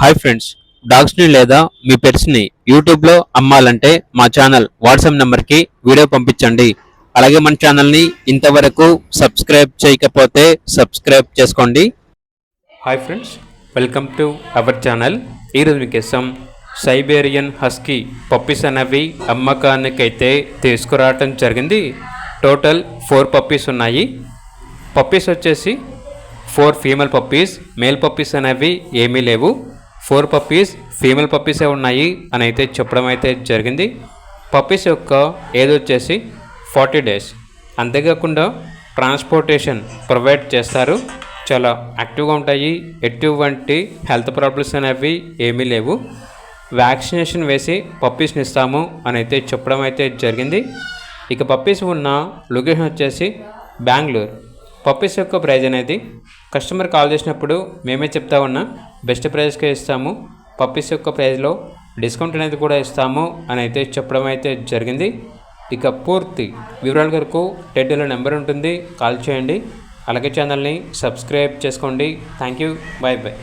Hi friends, డాగ్స్ని లేదా మీ పెట్స్ని యూట్యూబ్లో అమ్మాలంటే మా ఛానల్ వాట్సాప్ నెంబర్కి వీడియో పంపించండి. అలాగే మన ఛానల్ని ఇంతవరకు సబ్స్క్రైబ్ చేయకపోతే సబ్స్క్రైబ్ చేసుకోండి. Hi friends, welcome to our channel. ఈరోజు మీకోసం సైబేరియన్ హస్కీ పప్పీస్ అనేవి అమ్మకానికైతే తీసుకురావటం జరిగింది. టోటల్ 4 పప్పీస్ ఉన్నాయి. పప్పీస్ వచ్చేసి 4 ఫీమేల్ పప్పీస్, మేల్ పప్పీస్ అనేవి ఏమీ లేవు. 4 పప్పీస్ ఫీమేల్ పప్పీసే ఉన్నాయి అని అయితే చెప్పడం అయితే జరిగింది. పప్పీస్ యొక్క ఏజ్ వచ్చేసి 40 డేస్. అంతేకాకుండా ట్రాన్స్పోర్టేషన్ ప్రొవైడ్ చేస్తారు. చాలా యాక్టివ్గా ఉంటాయి. ఎటువంటి హెల్త్ ప్రాబ్లమ్స్ అనేవి ఏమీ లేవు. వ్యాక్సినేషన్ వేసి పప్పీస్ని ఇస్తాము అని అయితే చెప్పడం అయితే జరిగింది. ఇక పప్పీస్ ఉన్న లొకేషన్ వచ్చేసి బెంగళూరు. పప్పీస్ యొక్క ప్రైజ్ అనేది కస్టమర్ కాల్ చేసినప్పుడు మేమే చెప్తా ఉన్నా బెస్ట్ ప్రైస్కే ఇస్తాము. పప్పీస్ యొక్క ప్రైజ్లో డిస్కౌంట్ అనేది కూడా ఇస్తాము అని అయితే చెప్పడం అయితే జరిగింది. ఇక పూర్తి వివరాల వరకు టెడ్డీలో నెంబర్ ఉంటుంది, కాల్ చేయండి. అలాగే ఛానల్ని సబ్స్క్రైబ్ చేసుకోండి. Thank you, bye bye.